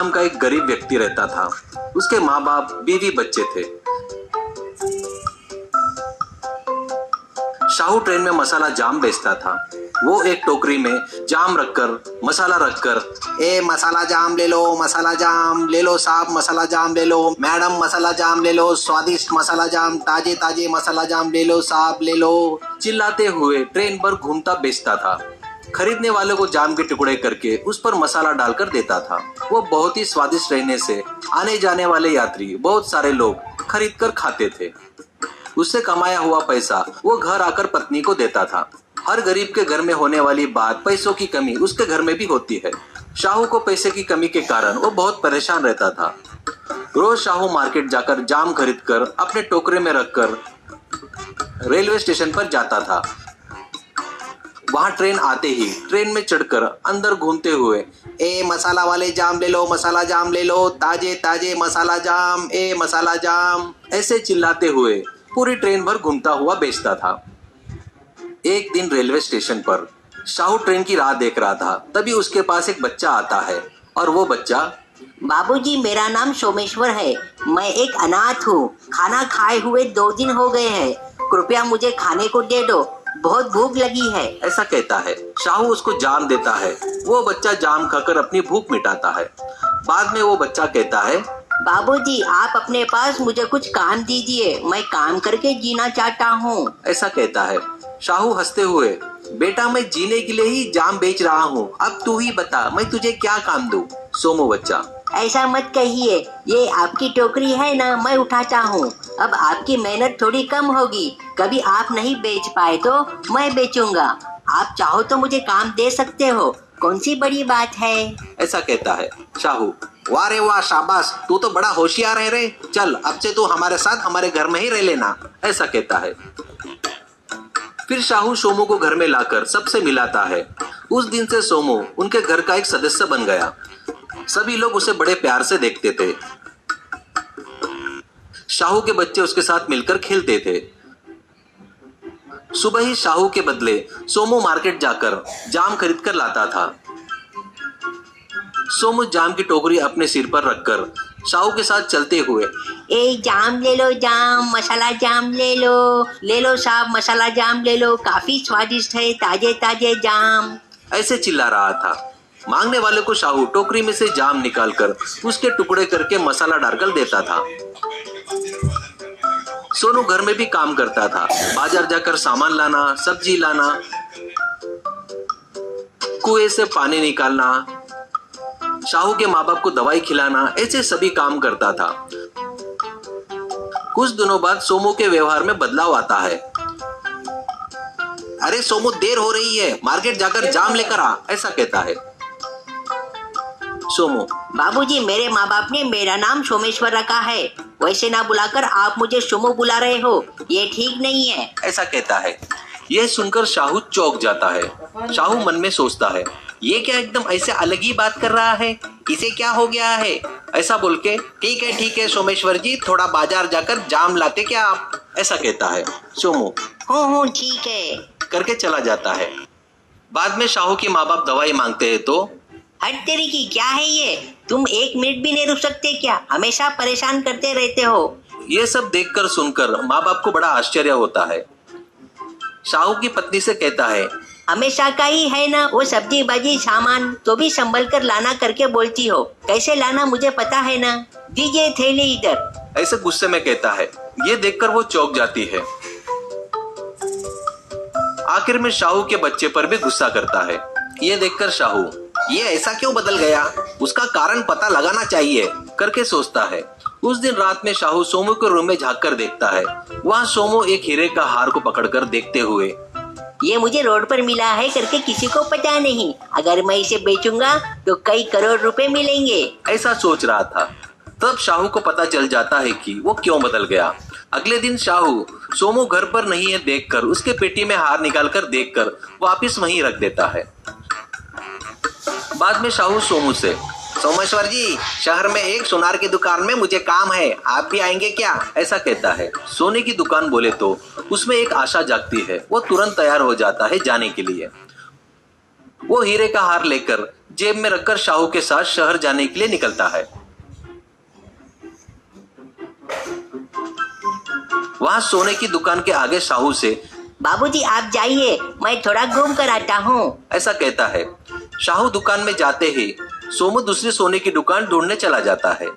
नाम का एक गरीब व्यक्ति रहता था। उसके माँ बाप, बीवी, बच्चे थे। शाहू ट्रेन में मसाला जाम बेचता था। वो एक टोकरी में जाम रखकर, मसाला रखकर, ए मसाला जाम ले लो, मसाला जाम ले लो साहब, मसाला जाम ले लो मैडम, मसाला जाम ले लो, स्वादिष्ट मसाला जाम, ताजे ताजे मसाला जाम ले लो साहब, ले लो, चिल्लाते हुए ट्रेन पर घूमता बेचता था। खरीदने वाले को जाम के टुकड़े करके उस पर मसाला डालकर देता था। वो बहुत ही स्वादिष्ट रहने से आने जाने वाले यात्री, बहुत सारे लोग खरीद कर खाते थे। उससे कमाया हुआ पैसा वो घर आकर पत्नी को देता था। हर गरीब के घर में होने वाली बात, पैसों की कमी उसके घर में भी होती है। शाहू को पैसे की कमी के कारण वो बहुत परेशान रहता था। रोज शाहू मार्केट जाकर जाम खरीदकर अपने टोकरे में रखकर रेलवे स्टेशन पर जाता था। वहां ट्रेन आते ही ट्रेन में चढ़कर अंदर घूमते हुए, ए मसाला वाले जाम ले लो, मसाला जाम ले लो, ताजे ताजे मसाला जाम, ए मसाला जाम, ऐसे चिल्लाते हुए पूरी ट्रेन भर घूमता हुआ बेचता था। एक दिन रेलवे स्टेशन पर शाहू ट्रेन की राह देख रहा था। तभी उसके पास एक बच्चा आता है और वो बच्चा, बाबूजी मेरा नाम सोमेश्वर है। मैं एक अनाथ हूँ। खाना खाए हुए 2 दिन हो गए हैं। कृपया मुझे खाने को दे दो, बहुत भूख लगी है, ऐसा कहता है। शाहू उसको जाम देता है। वो बच्चा जाम खाकर अपनी भूख मिटाता है। बाद में वो बच्चा कहता है, बाबूजी आप अपने पास मुझे कुछ काम दीजिए, मैं काम करके जीना चाहता हूँ, ऐसा कहता है। शाहू हंसते हुए, बेटा मैं जीने के लिए ही जाम बेच रहा हूँ, अब तू ही बता मैं तुझे क्या काम दूँ। सोमू बच्चा, ऐसा मत कहिए, ये आपकी टोकरी है ना, मैं उठाता हूँ। अब आपकी मेहनत थोड़ी कम होगी। कभी आप नहीं बेच पाए तो मैं बेचूंगा। आप चाहो तो मुझे काम दे सकते हो, कौन सी बड़ी बात है, ऐसा कहता है। शाहू, वाह रे वाह, शाबाश, तू तो बड़ा होशियार है रे। चल अब से तू हमारे साथ हमारे घर में ही रह लेना, ऐसा कहता है। फिर शाहू सोमू को घर में लाकर सबसे मिलाता है। उस दिन से सोमू उनके घर का एक सदस्य बन गया। सभी लोग उसे बड़े प्यार से देखते थे। शाहू के बच्चे उसके साथ मिलकर खेलते थे। सुबह ही शाहू के बदले सोमू मार्केट जाकर जाम खरीद कर लाता था। सोमू जाम की टोकरी अपने सिर पर रखकर शाहू के साथ चलते हुए, ए जाम ले लो जाम, मसाला जाम ले लो साहब, मसाला जाम ले लो, काफी स्वादिष्ट है, ताजे ताजे जाम, ऐसे चिल्ला रहा था। मांगने वाले को शाहू टोकरी में से जाम निकालकर उसके टुकड़े करके मसाला डालकर देता था। सोनू घर में भी काम करता था। बाजार जाकर सामान लाना, सब्जी लाना, कुएं से पानी निकालना, शाहू के माँ बाप को दवाई खिलाना, ऐसे सभी काम करता था। कुछ दिनों बाद सोमू के व्यवहार में बदलाव आता है। अरे सोमू, देर हो रही है, मार्केट जाकर जाम लेकर आ, ऐसा कहता है। सोमू, बाबूजी मेरे माँ बाप ने मेरा नाम सोमेश्वर रखा है, वैसे ना बुलाकर आप मुझे सोमू बुला रहे हो, ये ठीक नहीं है, ऐसा कहता है। यह सुनकर शाहू चौंक जाता है। शाहू मन में सोचता है, ये क्या एकदम ऐसे अलग ही बात कर रहा है, इसे क्या हो गया है। ऐसा बोल के, ठीक है सोमेश्वर जी, थोड़ा बाजार जाकर जाम लाते क्या आप, ऐसा कहता है। सोमू, हूँ ठीक है, करके चला जाता है। बाद में शाहू की माँ बाप दवाई मांगते हैं तो, हट तेरी की, क्या है ये, तुम 1 मिनट भी नहीं रुक सकते क्या, हमेशा परेशान करते रहते हो। ये सब देखकर सुनकर माँ बाप को बड़ा आश्चर्य होता है। शाहू की पत्नी से कहता है, हमेशा का ही है ना वो सब्जी बाजी सामान, तो भी संभल कर लाना करके बोलती हो, कैसे लाना मुझे पता है ना, दीजिए थैली इधर, ऐसे गुस्से में कहता है। ये देखकर वो चौंक जाती है। आखिर में शाहू के बच्चे पर भी गुस्सा करता है। ये देखकर शाहू, ये ऐसा क्यों बदल गया, उसका कारण पता लगाना चाहिए, करके सोचता है। उस दिन रात में शाहू सोमू के रूम में झांक कर देखता है। वहाँ सोमू एक हीरे का हार को पकड़कर देखते हुए, ये मुझे रोड पर मिला है करके किसी को पता नहीं, अगर मैं इसे बेचूंगा तो कई करोड़ रुपए मिलेंगे, ऐसा सोच रहा था। तब शाहू को पता चल जाता है कि वो क्यों बदल गया। अगले दिन शाहू सोमू घर पर नहीं है देखकर उसके पेटी में हार निकालकर देखकर वापिस वहीं रख देता है। बाद में शाहू सोमू से, सोमेश्वर जी, शहर में एक सुनार की दुकान में मुझे काम है, आप भी आएंगे क्या, ऐसा कहता है। सोने की दुकान बोले तो उसमें एक आशा जागती है। वो तुरंत तैयार हो जाता है जाने के लिए। वो हीरे का हार लेकर जेब में रखकर शाहू के साथ शहर जाने के लिए निकलता है। वहां सोने की दुकान के आगे शाहू से बाबूजी आप जाइए, मैं थोड़ा घूम कर आता हूँ। ऐसा कहता है। शाहू दुकान में जाते ही सोमू दूसरी सोने की दुकान ढूंढने चला जाता है।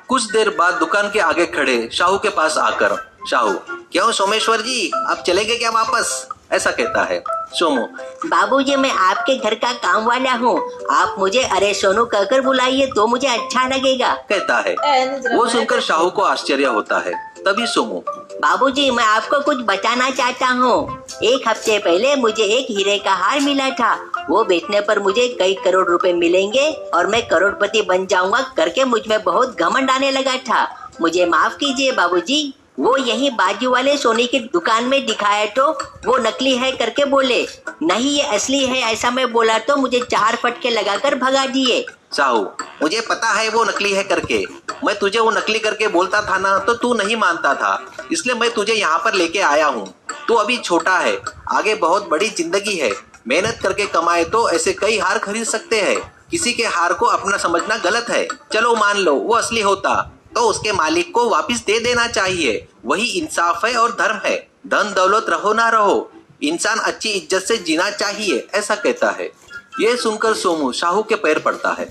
कुछ देर बाद दुकान के आगे खड़े शाहू के पास आकर शाहू, क्यों सोमेश्वर जी, आप चले गए क्या वापस? ऐसा कहता है। सोमू, बाबूजी मैं आपके घर का काम वाला हूँ, आप मुझे अरे सोनू कहकर बुलाइए तो मुझे अच्छा लगेगा, कहता है। वो सुनकर शाहू को आश्चर्य होता है। तभी सोमू, बाबूजी मैं आपको कुछ बताना चाहता हूँ। एक हफ्ते पहले मुझे एक हीरे का हार मिला था, वो बेचने पर मुझे कई करोड़ रुपए मिलेंगे और मैं करोड़पति बन जाऊंगा करके मुझ में बहुत घमंड आने लगा था। मुझे माफ कीजिए बाबूजी। वो यही बाजू वाले सोने की दुकान में दिखाया तो वो नकली है करके बोले, नहीं ये असली है ऐसा मैं बोला तो मुझे 4 फटके लगाकर भगा दिए। शाहू, मुझे पता है वो नकली है करके, मैं तुझे वो नकली करके बोलता था ना तो तू नहीं मानता था, इसलिए मैं तुझे यहाँ पर लेके आया हूँ। तू अभी छोटा है, आगे बहुत बड़ी जिंदगी है, मेहनत करके कमाए तो ऐसे कई हार खरीद सकते हैं। किसी के हार को अपना समझना गलत है। चलो मान लो वो असली होता तो उसके मालिक को वापस दे देना चाहिए, वही इंसाफ है और धर्म है। धन दौलत रहो ना रहो, इंसान अच्छी इज्जत से जीना चाहिए, ऐसा कहता है। ये सुनकर सोमू शाहू के पैर पड़ता है।